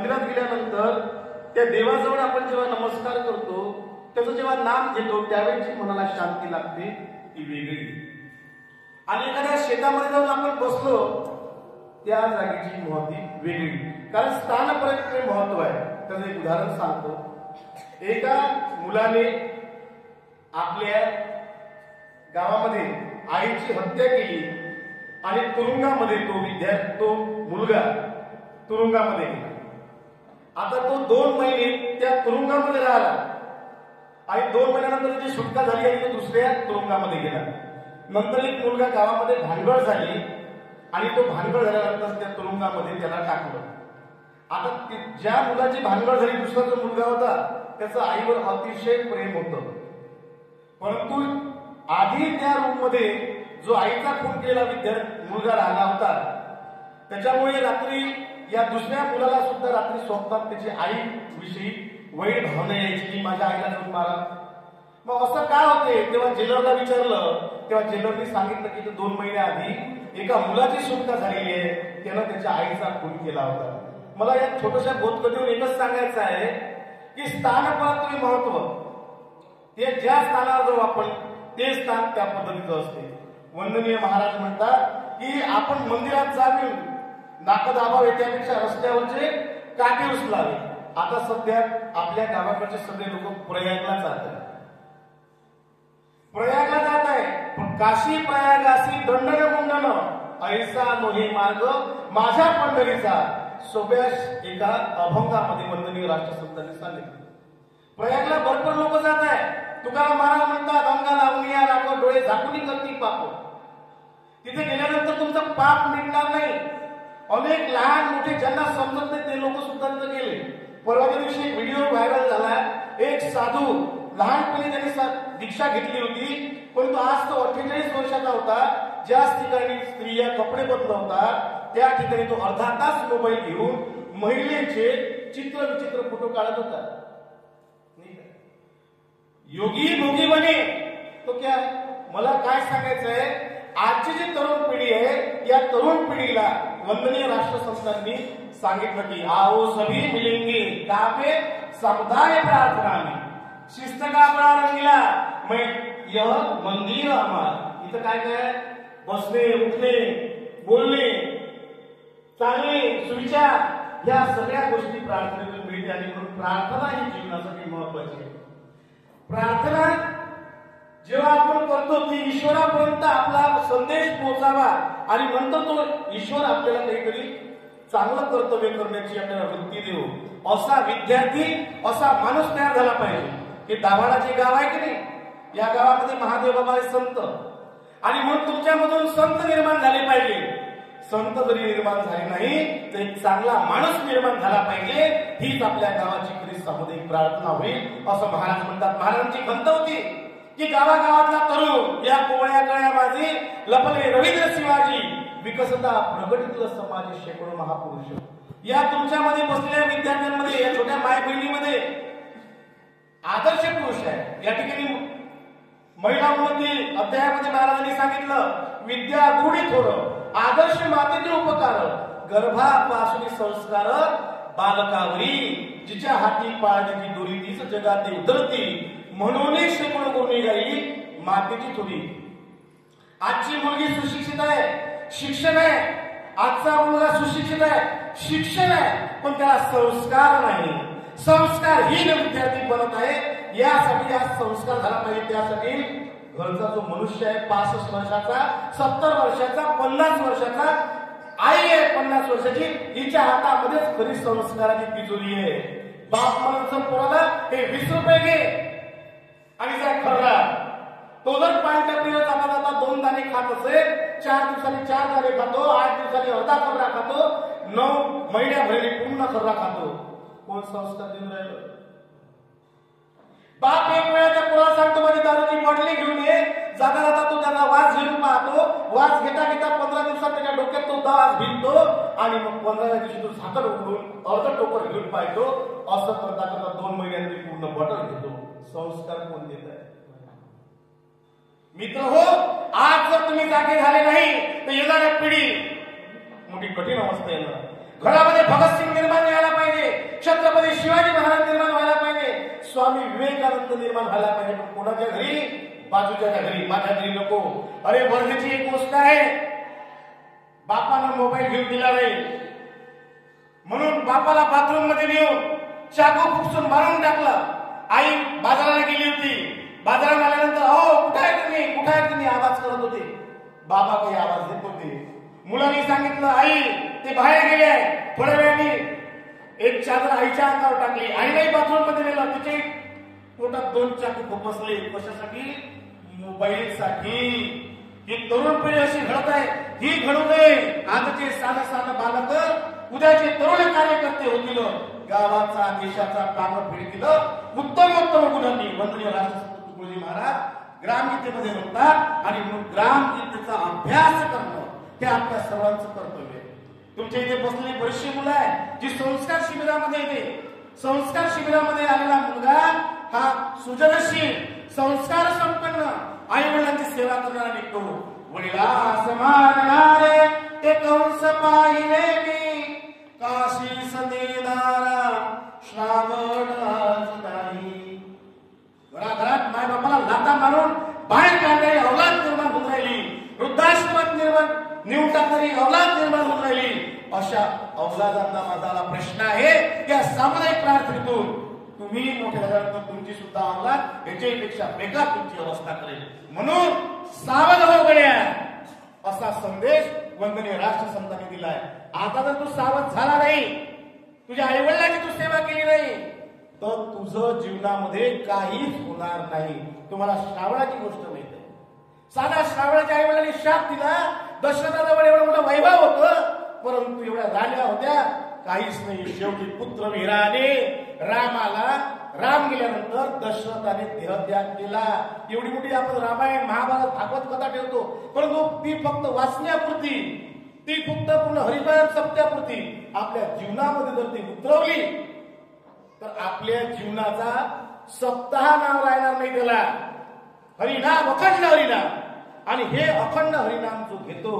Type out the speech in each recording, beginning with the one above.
मंदिरात गेल्यानंतर त्या देवाजवळ आपण जेव्हा नमस्कार करतो, त्याचं जेव्हा नाम घेतो त्यावेळी जी मनाला शांती लागते ती वेगळी. आणि एखाद्या शेतामध्ये जाऊन आपण बसलो त्या जागेची महती वेगळी. कारण स्थानपरत्वे महत्व आहे. त्याचं एक उदाहरण सांगतो. एका मुलाने आपल्या गावामध्ये आईची हत्या केली आणि तुरुंगामध्ये तो मुलगा तुरुंगामध्ये गेला. आता तो 2 महिने त्या तुरुंगामध्ये राहिला आणि 2 महिन्यानंतर त्याची सुटका झाली आणि तो दुसऱ्या तुरुंगामध्ये गेला. नंतर एक मुलगा गावामध्ये भानगड झाली आणि तो भानगड झाल्यानंतर त्या तुरुंगामध्ये त्याला टाकलं. आता ज्या मुलाची भानगड झाली दुसरा जो मुलगा होता त्याचं आईवर अतिशय प्रेम होतं. परंतु आधी त्या रूम मध्ये जो आईचा खून केलेला मुलगा राहिला होता, त्याच्यामुळे रात्री या दुसऱ्या मुलाला सुद्धा रात्री स्वप्नात त्याची आई विषयी वाईट भावना यायची की माझ्या आईला जाऊन मारा. मग असं काय होते तेव्हा जेलरला विचारलं, तेव्हा जेलरने सांगितलं की 2 महिन्याआधी एका मुलाची सुटका झालेली आहे, त्यानं त्याच्या आईचा खून केला होता. मला या छोट्याशा बोधकथेतून एकच सांगायचं आहे की स्थानपरत्वे महत्व, ते ज्या स्थानावर जाऊ आपण ते स्थान त्या पद्धतीचं असते. वंदनीय महाराज म्हणतात की आपण मंदिरात जावे, नाकं दाबावे त्यापेक्षा रस्त्यावरचे काटे उचलावे. आता सध्या आपल्या गावाकडचे सगळे लोक प्रयागला जात आहेत. प्रयागला जात आहे, पण काशी प्रयागासी दंडन मुंडन ऐसा नोही मार्ग माझ्या पंढरीचा, सोप्या एका अभंगामध्ये वंदनीय राष्ट्रसंतांनी सांगितलं. प्रयागला भरपूर लोक जात आहे. तुकाराम महाराज म्हणतात अंगा लावून या राखो डोळे झाकून करती पाप. तिथे गेल्यानंतर तुमचं पाप मिटणार नाही. अनेक लहान मोठे ज्यांना समजत नाही ते लोक सुद्धा तिथे गेले. परवाच्या दिवशी एक व्हिडिओ व्हायरल झाला. एक साधू लहानपणी त्यांनी दीक्षा घेतली होती, परंतु आज तो 48 वर्षाचा होता. ज्या ठिकाणी स्त्रिया कपडे बदलवतात त्या ठिकाणी तो अर्धा तास मोबाईल घेऊन महिलेचे चित्र विचित्र फोटो काढत होता. योगी भोगी बने तो क्या है? मला काय सांगायचं आहे, आजची जी तरुण पिढी आहे या तरुण पिढीला वंदनीय राष्ट्रसंतांनी सांगितलं की आओ सभी मिलेंगे कापे समुदाय प्रार्थना में शिस्त का बड़ा रंगीला मैं यह मंदिर हमारा. इथं काय काय बसणे उठणे बोलणे चालणे सुविचार या सगळ्या गोष्टी प्रार्थनेतून मिळते. आणि म्हणून प्रार्थना ही जीवनासाठी महत्वाची आहे. प्रार्थना जेव्हा आपण करतो ती ईश्वरापर्यंत आपला संदेश पोहोचावा आणि नंतर तो ईश्वर आपल्याला काहीतरी चांगलं कर्तव्य करण्याची आपल्याला वृत्ती देऊ. असा विद्यार्थी असा माणूस तयार झाला पाहिजे. हे दाभाडाचे गाव आहे की नाही, या गावामध्ये महादेव बाबा हे संत, आणि म्हणून तुमच्यामधून संत निर्माण झाले पाहिजे. संत जरी निर्माण झाले नाही तर एक चांगला माणूस निर्माण झाला पाहिजे. हीच आपल्या गावाची खरी सामुदायिक प्रार्थना होईल असं महाराज म्हणतात. महाराजांची खंत होती की गावागावातला तरुण या कोवळ्या कळ्या माझे लपले रवींद्र शिवाजी विकसता प्रगतीतलं समाज शेकडो महापुरुष. या तुमच्यामध्ये बसलेल्या विद्यार्थ्यांमध्ये या छोट्या माय बहिणीमध्ये आदर्श पुरुष आहे. या ठिकाणी महिला उन्नती अध्यायामध्ये महाराजांनी सांगितलं विद्या गुढी थोडं आदर्श मातेचे उपकार गर्भापासून संस्कार बालकावरी जिच्या हाती पाळण्याची दोरी तीच जगाते उतरती म्हणून शेकडो गुणी गाई मातेची थोडी. आजची मुलगी सुशिक्षित आहे, शिक्षण आहे. आजचा मुलगा सुशिक्षित आहे, शिक्षण आहे, पण त्याला संस्कार नाही. संस्कारहीन विद्यार्थी बनत आहे. यासाठी आज संस्कार झाला पाहिजे. त्यासाठी घरचा जो मनुष्य आहे 65 वर्षाचा 70 वर्षाचा 50 वर्षाचा आई आहे 50 वर्षाची, हिच्या हातामध्येच खरी संस्काराची तिजोरी आहे. बाप म्हणून पोराला हे 20 रुपये घे आणि जा खर्रा. तो जर पानटपरीवर जाता जाता 2 दाणे खात असेल, 4 दिवसांनी 4 दाणे खातो, 8 दिवसांनी अर्धा खर्रा खातो, 9 महिन्याभराने पूर्ण खर्रा खातो. कोण संस्कार देऊन राहिलं? बाप एक वेळा त्या पोराला सांगतो माझी दारूची बॉटली घेऊन ये. जाता जाता तो त्याचा वास घेऊन पाहतो. वास घेता घेता 15 दिवसात त्याच्या डोक्यात तो वास भिनतो आणि मग 15व्या दिवशी तो झाकण उघडून अर्ध टोकर घेऊन पाहतो. असं करता करता 2 महिन्यांनी पूर्ण बॉटल घेतो. संस्कार कोण देत आहे? मित्र हो, आज जर तुम्ही जागे झाले नाही तर येणाऱ्या पिढी मोठी कठीण अवस्था येणार. घरामध्ये भगतसिंग निर्माण व्हायला पाहिजे. स्वामी विवेकानंद निर्माण झाला पाहिजे. पण कोणाच्या घरी? बाजूच्या घरी. माझ्या घरी नको. अरे वर्धेची एक गोष्ट आहे, बापानं मोबाईल घेऊन दिला नाही म्हणून बापाला बाथरूम मध्ये नेऊन चाकू खुपसून मारून टाकलं. आई बाजाराला गेली होती, बाजारात आल्यानंतर अहो कुठे आहे तुम्ही, कुठे आहे तुम्ही आवाज करत होते. बाबा काही आवाज देत होते. मुलांनी सांगितलं आई ते बाहेर गेले आहे. थोड्या वेळाने एक चादर आईच्या अंगावर टाकली. आईलाही बाथरूम मध्ये नेलं. तिचे पोटात 2 चाकू खुपसले. कशासाठी? मोबाईलसाठी. ही तरुण पिढी अशी घडत आहे, ही घडू नये. आजचे साधं बालक उद्याचे तरुण कार्यकर्ते होतील. गावाचा देशाचा कामं फिरतील उत्तम गुणांनी. वंदनीय राष्ट्रसंत तुकडोजी महाराज ग्रामगीतेमध्ये म्हणतात. आणि म्हणून ग्रामगीतेचा अभ्यास करणं हे आपल्या सर्वांचं कर्तव्य आहे. तुमच्या इथे बसलेली बरीचशी मुलं आहे जी संस्कार शिबिरामध्ये येते. संस्कार शिबिरामध्ये आलेला मुलगा हा सृजनशील, संस्कार संपन्न, आई वडिलांची सेवा करणारा निघतो. वडिला समारणारे ते कंस पाहिले मी, काशी संदेदारा श्रावणाच नाही. घराघरात माय बापाला लाथा मारून बाहेर काढणारी अवलाद निर्माण होऊन राहिली. वृद्धाश्रमात नेऊन टाकणारी अवलाद निर्माण होऊन राहिली. अशा अवलादांना माझा प्रश्न आहे. या सामुदायिक प्रार्थनेतून तुम्ही मोठे झाल्यानंतर तुमची सुद्धा अवलाद याच्यापेक्षा बेकार तुमची अवस्था करेल. म्हणून सावध हो गड्या, असा संदेश वंदनीय राष्ट्रसंतांनी दिलाय. आता जर तू सावध झाला नाही, तुझ्या आई वडिलांची तू सेवा केली नाही, तर तुझं जीवनामध्ये काहीच होणार नाही. तुम्हाला श्रावणाची गोष्ट माहिती आहे. साधा श्रावणाच्या आई वडिलांनी शाप दिला. दशरथाजवळ एवढं मोठं वैभव होतं, परंतु एवढ्या राण्या होत्या, काहीच नाही. शेवटी पुत्र विराने राम गेल्यानंतर दशरथाने देहत्याग केला. एवढी मोठी आपण रामायण महाभारत भागवत कथा ठेवतो, परंतु ती फक्त वाचण्यापुरती, ती फक्त पूर्ण हरिपाठ सप्त्यापुरती. आपल्या जीवनामध्ये जर ती उतरवली तर आपल्या जीवनाचा सप्ताह नाव राहणार नाही त्याला. हरिनाम, अखंड हरिनाम. आणि हे अखंड हरिनाम जो घेतो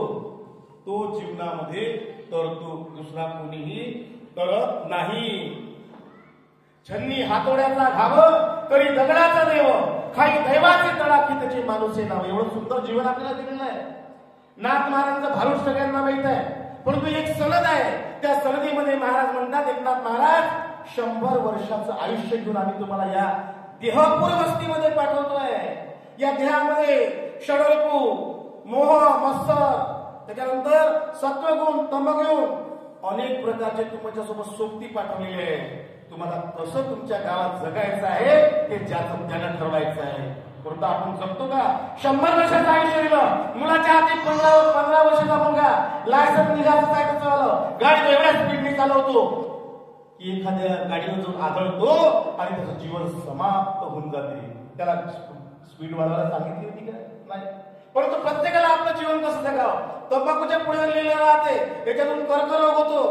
तो जीवनामध्ये तरतो, दुसरा कोणीही करत नाही. छन्नी हातोड्याचा घाव तरी दगडाचा देव, खाई दैवाचे तळाखी त्याचे माणूसे नाव. एवढं सुंदर जीवन आपल्याला दिलेलं आहे. नाथ महाराजांचं भारूड सगळ्यांना माहित आहे, परंतु एक सनद आहे. त्या सनदीमध्ये महाराज म्हणतात, एकनाथ महाराज 100 वर्षाचं आयुष्य घेऊन आम्ही तुम्हाला या देहपूर वस्तीमध्ये पाठवतोय. या देहामध्ये षडरूपू, मोह, मत्सर, त्याच्यानंतर सत्वगुण, तमगुण, अनेक प्रकारचे तुमच्यासोबत सोबती पाठवलेले आहे. तुम्हाला कसं तुमच्या गावात जगायचं आहे हे ज्याचं त्याला ठरवायचं आहे. परंतु आपण जगतो का? 100 वर्षाचं आयुष्य दिलं. मुलाच्या हाती 15 वर्षाचा मुलगा लायसन्स निघायचं आहे चालवलं, गाडी एवढ्या स्पीडने चालवतो की एखाद्या गाडीवर जाऊन आदळतो आणि त्याचं जीवन समाप्त होऊन जाते. त्याला स्पीड वाढवायला सांगितली होती का? नाही. परंतु प्रत्येकाला आपलं जीवन कसं जगावं? तंबाखूच्या पुढे लिहिलं राहते, त्याच्यातून कर्करोग होतो.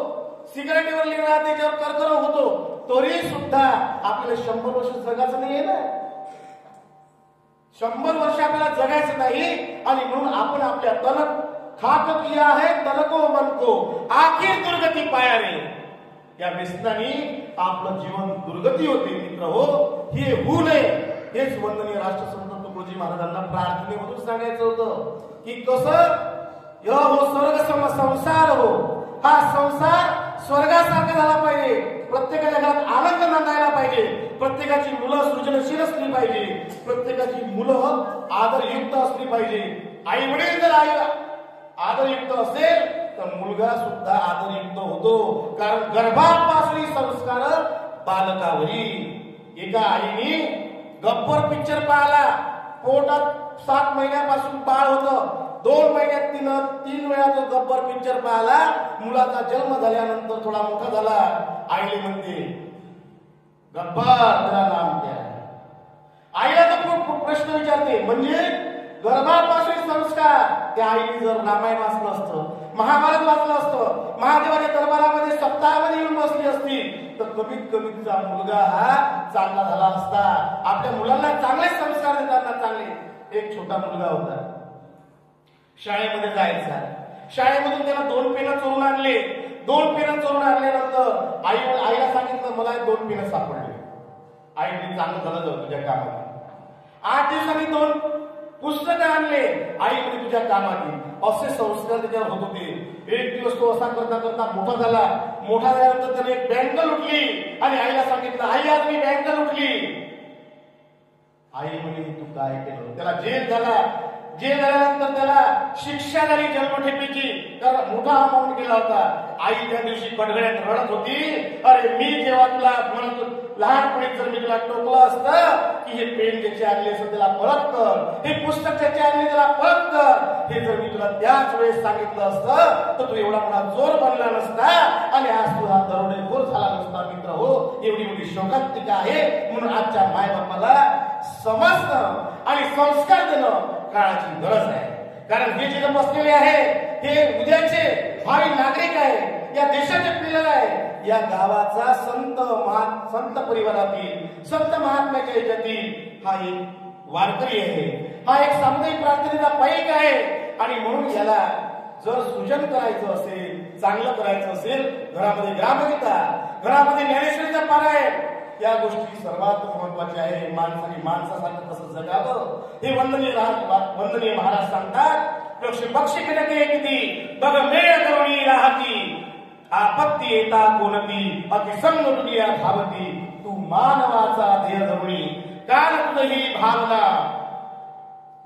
सिगारेटीवर लिहिलं राहते, त्याच्यावर कर्करोग होतो. तरी सुद्धा आपल्याला 100 वर्ष जगायचं नाहीये ना. 100 वर्ष आपल्याला जगायचं नाही. आणि म्हणून आपण आपल्या तनक खाक किया है तनको मन को, आखिर दुर्गती पाया रे. या व्यसनाने आपलं जीवन दुर्गती होते. मित्र हो, हे होऊ नये. हेच वंदनीय राष्ट्रसंत तुकडोजी महाराजांना प्रार्थनेमधून सांगायचं होतं की कसं हो स्वर्ग संसार हो, हा संसार स्वर्गासारखा झाला पाहिजे. प्रत्येकाच्या घरात आनंद नांदायला पाहिजे. प्रत्येकाची मुलं सृजनशील असली पाहिजे. प्रत्येकाची मुलं आदरयुक्त असली पाहिजे. आई वडील जर आदरयुक्त असेल तर मुलगा सुद्धा आदरयुक्त होतो. कारण गर्भापासून संस्कार बालकावरी. एका आईने गब्बर पिक्चर पाहिला. पोटात 7 महिन्यापासून बाळ होतं. 2 महिन्यात तिनं 3 वेळा तो गब्बर पिक्चर पाहिला. मुलाचा जन्म झाल्यानंतर थोडा मोठा झाला. आईले म्हणते गब्बर तेरा नाम क्या है? आईला तर खूप प्रश्न विचारते. म्हणजे गर्भापासून संस्कार. त्या आईने जर रामायण वाचलं असतं, महाभारत वाचलं असतं, महादेवाच्या दरबारामध्ये सप्ताहामध्ये येऊन बसली असती, तर कमीत कमी तिचा मुलगा हा चांगला झाला असता. आपल्या मुलांना चांगले संस्कार देताना चांगले. एक छोटा मुलगा होता, शाळेमध्ये जायचा. शाळेमधून त्याला 2 पेन चोरून आणले. 2 पेन चोरून आणल्यानंतर आईला सांगितलं मला 2 पेन सापडले. आई म्हणे चांगलं झालं जाऊ तुझ्या कामात. 8 दिवसांनी 2 पुस्तकं आणले. आई म्हणे तुझ्या कामात. असे संस्कार त्याच्यावर होत होते. एक दिवस तो असा करता करता मोठा झाला. मोठा झाल्यानंतर त्याने एक बँक लुटली आणि आईला सांगितलं, आई आज मी बँक लुटली. आई म्हणे तू काय केलं? त्याला जेल झाला. जेल झाल्यानंतर त्याला शिक्षा झाली जन्मठेपेची. त्याला मोठा अमाऊंट केला होता. आई त्या दिवशी कडगड्यात रडत होती, अरे मी जेव्हा तुला म्हणतो लहानपणी जर मी तुला टोकलं असतं की हे पेन ज्याचे आणले असं त्याला परत कर, हे पुस्तक ज्याचे आणले त्याला परत कर, हे जर मी तुला त्याच वेळेस सांगितलं असतं तर तू एवढा मोठा चोर बनला नसता आणि आज तुला दरोडेखोर झाला नसता. मित्र हो, एवढी मोठी शोकांतिका आहे. म्हणून आजच्या मायबापाला समजणं आणि संस्कार देणं काळाची गरज आहे. कारण हे जे बसलेले आहे हे उद्याचे भावी नागरिक आहे, या देशाचे पिल्लर आहे. या गावाचा संत परिवारातील संत महात्म्याच्या याच्यातील हा एक वारकरी आहे. हा एक सामुदायिक प्रार्थनेचा पाईक आहे. आणि म्हणून याला जर सृजन करायचं असेल, चांगलं करायचं असेल, घरामध्ये ग्रामगीता, घरामध्ये ज्ञानेश्वरीचा पारायण, या गोष्टी सर्वात महत्वाच्या आहे. माणसाने माणसासारखं कसं जगावं हे वंदनीय महाराज सांगतात. पक्षी कडके किती बघ मेळ करुणी राहती, आपत्ती येता कोणती अतिसंग दुनिया धावती, तू मानवाचा ध्येय धरुणी काल तुझी भावना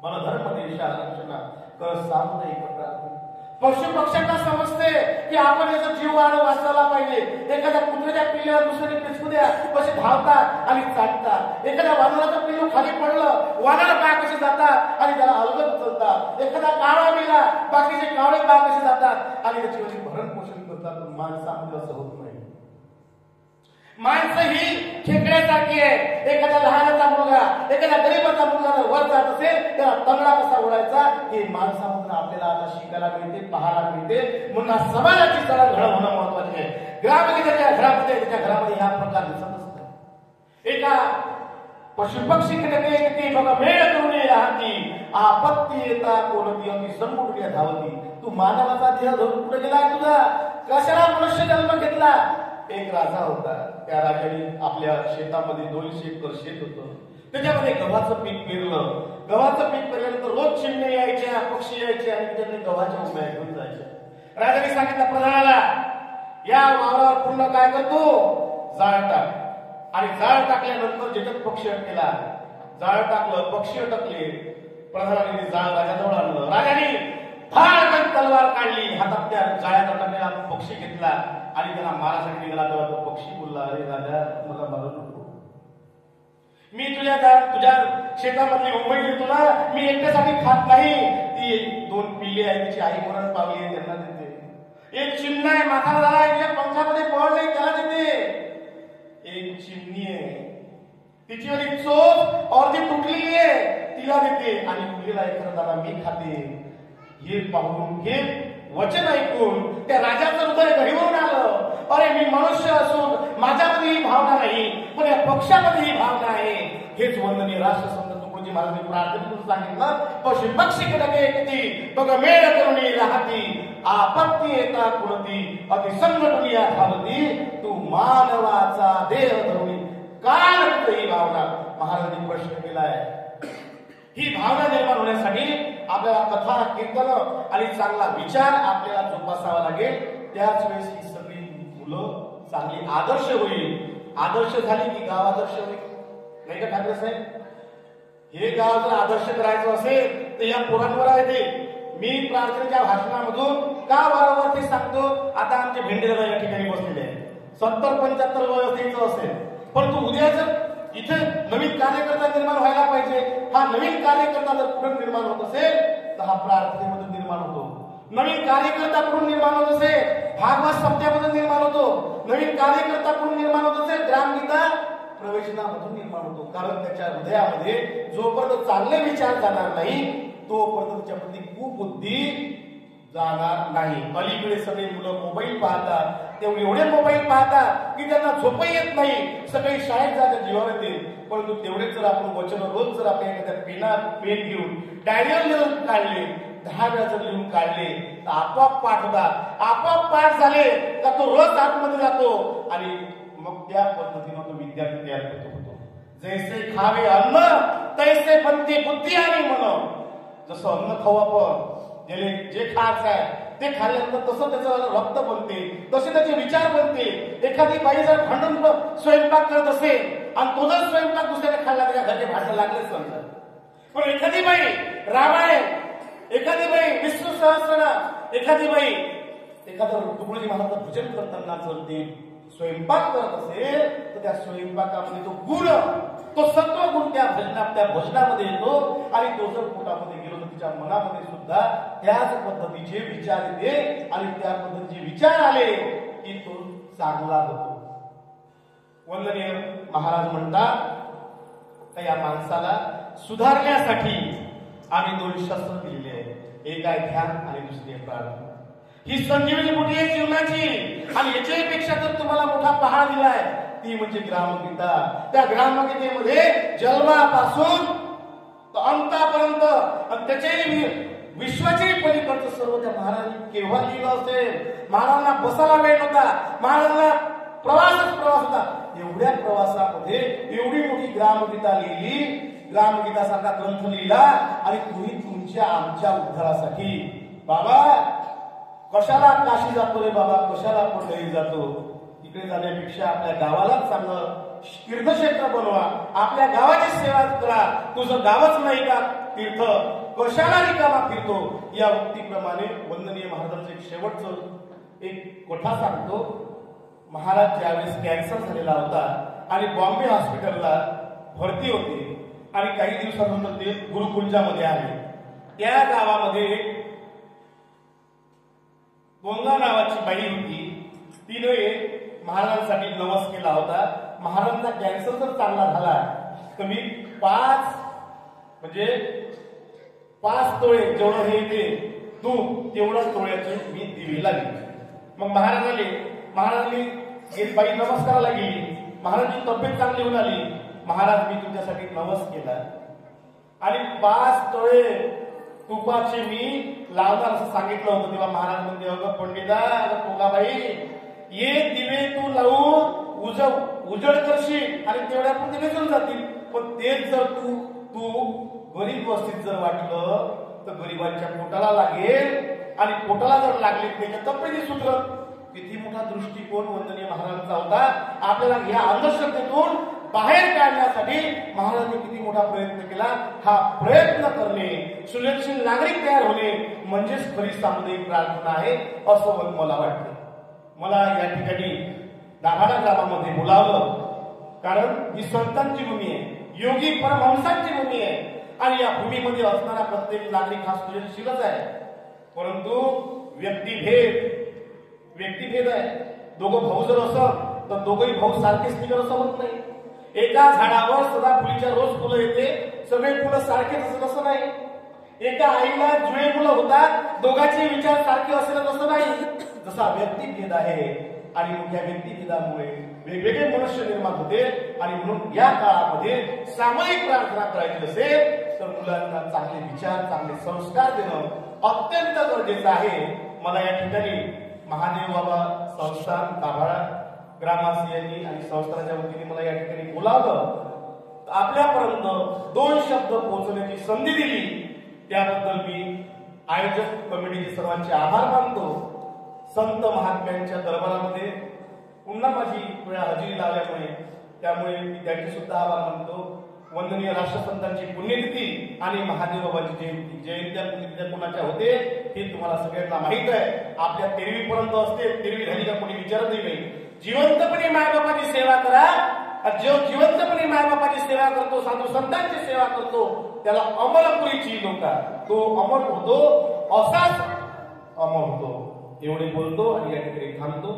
मन धर्म देशा रक्षणा कर सामुदायिक प्रार्थना. पशुपक्ष्यांना समजते की आपण याचा जीव वाचवला पाहिजे. एखाद्या कुत्र्याच्या पिल्ल्याला दुसऱ्याने पिचकू द्या, कसे धावतात आणि चाटतात. एखाद्या वानराचं पिल्लू खाली पडलं, वानर बा कसे जातात आणि त्याला अलगद उचलतात. एखादा कावळा मेला, बाकीचे कावळे बा कसे जातात आणि त्याची भरण पोषण करतात. माणसामध्ये असं होत नाही. माणसं ही खेकड्यासारखी आहे. एखाद्या लहानाचा मुलगा, एखाद्या गरीबाचा मुलगा जर वर जात असेल त्याला तंगडा कसा उडायचा हे माणसामधून आपल्याला आता शिकायला मिळते, पाहायला मिळते. म्हणून समाजाची जडणघडण होणं महत्वाचे आहे. ग्रामगीताच्या घरामध्ये, त्याच्या घरामध्ये ह्या प्रकार दिसत असतात. एका पशुपक्षी कडके बघा मेळ करून राहती, आपत्ती येता कोणती अगदी संकुटल्या धावती, तू मानवाचा देह धरून कुठे गेला तुझा? कशाला मनुष्य जन्म घेतला? एक राजा होता. त्या राजाने आपल्या शेतामध्ये 200 एकर शेत होतं. त्याच्यामध्ये गव्हाचं पीक पेरलं. गव्हाचं पीक पेरल्यानंतर रोज चिमणे यायच्या, पक्षी यायचे आणि त्यांनी गव्हाच्या उभ्या घेऊन जायच्या. राजाने सांगितलं प्रधानाला, या वावरावर पूर्ण काय करतो, जाळ टाक. आणि जाळ टाकल्यानंतर ज्याच्यात पक्षी अटकेला, जाळ टाकलं, पक्षी अटकले. प्रधानाने जाळ राजाजवळ आणलं. राजाने धाडकन तलवार काढली, हातात त्या जाळ्यात अटकलेला पक्षी घेतला आणि त्याला मारासाठी निघाला. तेव्हा तो पक्षी बोलला, अरे राजा मला मारू नको, मी तुझ्या शेतामधली मुंबई देतो ना, मी एकट्यासाठी खात नाही. ती 2 पिल्ले आहेत, तिची आई मरण पावली आहे, त्यांना देते. एक चिमणा आहे, माथा झाला आहे, पंखामध्ये पडले, त्याला देते. एक चिमणी आहे, तिची वाली चोच अर्धी तुटलेली आहे, तिला देते. आणि उरलेला एखादा दाना मी खाते. हे पाहून, हे वचन ऐकून त्या राजाचं हृदय घडीवरून आलं. अरे मी मनुष्य असून माझ्यामध्ये ही भावना नाही, पण या पक्षामध्ये ही भावना आहे. हेच वंदनीय राष्ट्रसंत तुकडोजी महाराजांनी प्रार्थनेतून सांगितलं. पशुपक्षी कडके किती बघ मेळ करून राहती, आपत्ती येता कोणती अतिसंग दुनिया धावती, तू मानवाचा देह धरुणी काल ही भावना महाराजांनी प्रश्न केलाय. ही भावना निर्माण होण्यासाठी आपल्याला कथा, कीर्तन आणि चांगला विचार आपल्याला जोपासावा लागेल. त्याच वेळेस ही सगळी मुलं चांगली आदर्श होईल. आदर्श झाली की गाव आदर्श होईल, नाही का ठाकरे साहेब? हे गाव जर आदर्श करायचं असेल तर या पोरांवर आहे ते. मी प्रार्थनेच्या भाषणामधून का वारंवार ते सांगतो. आता आमचे भेंडेदादा या ठिकाणी बसलेले आहेत, 70-75 वयाचं असेल, परंतु उद्या जर इथे नवीन कार्यकर्ता निर्माण व्हायला पाहिजे. हा नवीन कार्यकर्ता जर पुढे निर्माण होत असेल तर हा प्रार्थनेमधून निर्माण होतो. नवीन कार्यकर्ता कुठून निर्माण होत असेल, भागवत सप्त्यामधून निर्माण होतो. नवीन कार्यकर्ता कुठून निर्माण होत असेल, ग्रामगीता प्रवेशनामधून निर्माण होतो. कारण त्याच्या हृदयामध्ये जोपर्यंत चांगले विचार जाणार नाही तोपर्यंत त्याच्याप्रती कुबुद्धी जाणार नाही. अलीकडे सगळे मुलं मोबाईल पाहतात, तेवढे एवढे मोबाईल पाहतात की त्यांना झोपही येत नाही. सकाळी शाळेत जायच्या जीवावर येते. परंतु तेवढेच जर आपण वचन रोज जर आपण एखाद्या पेन घेऊन डायरीवर लिहून काढले, 10 वेळा जर लिहून काढले तर आपोआप पाठ होतात. आपोआप पाठ झाले का तो रोज आतमध्ये जातो आणि मग त्या पद्धतीनं तो विद्यार्थी तयार होतो. जैसे खावे अन्न तैसे बनते बुद्धी आणि मन. जसं अन्न खाऊ आपण, जे खायचं आहे ते खाल्ल्यानंतर तसं त्याचं रक्त बनते, तसे त्याचे विचार बनते. एखादी बाई जर भांडून स्वयंपाक करत असेल आणि तो जर स्वयंपाक दुसऱ्याने खाल्ला त्याच्या घरचे भांडण लागलेच समजा. पण एखादी बाई रामायण, एखादी बाई विष्णू सहस्रनाम, एखादी बाई एखादं तुकडोजी महाराजांचं भजन करताना जर ते स्वयंपाक करत असेल तर त्या स्वयंपाकामध्ये तो गुण, तो सत्व गुण त्या भजनामध्ये येतो आणि तो जर पोटामध्ये गेलो तर तिच्या मनामध्ये सुद्धा त्याच पद्धतीचे विचार येते आणि त्या पद्धतीचे विचार आले की तो चांगला होतो. वंदनीय महाराज म्हणतात या माणसाला सुधारण्यासाठी आम्ही 2 शस्त्र दिलेले आहेत. एक आहे ध्यान आणि दुसरी आहे प्रार्थना. ही संजीवनी मोठी आहे जीवनाची आणि याच्यापेक्षा जर तुम्हाला मोठा पहाड दिलाय ती म्हणजे ग्रामगीता. त्या ग्रामगीतेमध्ये जन्मापासून अंतापर्यंत आणि त्याच्याही विश्वाच्याही पलीकडचं सर्व त्या महाराजांनी केव्हा लिहिलं असेल. महाराजांना बसायला वेळ नव्हता, महाराजांना प्रवास होता. एवढ्या प्रवासामध्ये एवढी मोठी ग्रामगीता लिहिली, ग्रामगीतासारखा ग्रंथ लिहिला आणि तुम्ही तुमच्या आमच्या उद्धारासाठी. बाबा कशाला काशी जातो रे बाबा, कशाला पंढरी जातो, तिकडे जाण्यापेक्षा आपल्या गावालाच चांगलं तीर्थक्षेत्र बनवा, आपल्या गावाची सेवा करा. तुझं गावच नाही का तीर्थ, कशाला रिकामा फिरतो. या उक्तीप्रमाणे वंदनीय महाराजांचं एक शेवटचं एक कथा सांगतो. महाराज ज्यावेळेस कॅन्सर झालेला होता आणि बॉम्बे हॉस्पिटलला भरती होते आणि काही दिवसानंतर ते गुरुकुंजामध्ये आले. त्या गावामध्ये गोंगा नावाची बाई होती. तिने महाराजांसाठी नवस केला होता. महाराजांचा कॅन्सर जर चांगला झाला तर मी 5 तोळे जेवढं हे येते दूध तेवढ्या तोळ्याचे मी दिवे लागले. मग महाराजांनी बाई नमस्काराला गेली. महाराजांची तब्येत चांगली होऊन आली. महाराज मी तुमच्यासाठी नवस केला आणि 5 तोळे तुपाचे मी लावणार असं सांगितलं होतं. तेव्हा महाराज म्हणते अगं पंडिता, अगं पोगाबाई, ये दिवे तू लावून उजड करशील आणि तेवढ्यापुरते ते विजून जातील. पण तेच जर तू गरीब वस्तीत जर वाटलं तर गरीबांच्या पोटाला लागेल आणि पोटाला जर लागले त्याच्या तब्येती सुधरत. किती मोठा दृष्टिकोन वंदनीय महाराजांचा होता. आपल्याला या अंधश्रद्धेतून बाहेर काढण्यासाठी महाराजांनी किती मोठा प्रयत्न केला. हा प्रयत्न करणे, सुलक्षण नागरिक तयार होणे म्हणजेच खरी सामुदायिक प्रार्थना आहे असं मला वाटतं. मला या ठिकाणी दाभाडा गावामध्ये बोलावलं कारण ही संतांची भूमी आहे, योगी परमहंसांची भूमी आहे आणि या भूमीमध्ये असणारा प्रत्येक नागरिक हा सृजनशीलच आहे. परंतु व्यक्तिभेद आहे. दोघं भाऊ जर असत तर दोघही भाऊ सारखेच निघत असं होत नाही. एका झाडावर सदा फुलीच्या रोज फुलं येते, सगळे फुलं सारखेच असत असं नाही. एका आईला जुळे मुलं होतात, दोघांचे विचार सारखे असेल असं नाही. जसा व्यक्तिभेद आहे आणि या व्यक्तिभेदामुळे वेगवेगळे मनुष्य निर्माण होते आणि म्हणून या काळामध्ये सामायिक प्रार्थना करायची असेल तर मुलांना चांगले विचार, चांगले संस्कार देणं अत्यंत गरजेचं आहे. मला या ठिकाणी महादेव बाबा संस्थान दाभाडा ग्रामवासियांनी आणि संस्थानाच्या वतीने मला या ठिकाणी बोलावलं, आपल्यापर्यंत 2 शब्द पोहोचवण्याची संधी दिली. त्याबद्दल मी आयोजक कमिटीचे सर्वांचे आभार मानतो. संत महात्म्यांच्या दरबारामध्ये पुन्हा माझी वेळा हजेरी लावल्यामुळे त्यामुळे मी त्यांचे सुद्धा आभार मानतो. वंदनीय राष्ट्रसंतांची पुण्यतिथी आणि महादेव बाबांची जयंत्या पुण्यतिथ्या कोणाच्या होते हे तुम्हाला सगळ्यांना माहित आहे. आपल्या 13वी पर्यंत असते, 13वी झाली का कोणी विचारतही नाही. जिवंतपणे मायबापाची सेवा करा. जो जिवंतपणे मायबापाची सेवा करतो, साधू संतांची सेवा करतो त्याला अमरपुरीची लोका, तो अमर होतो, असाच अमर होतो. एवढे बोलतो आणि या ठिकाणी थांबतो.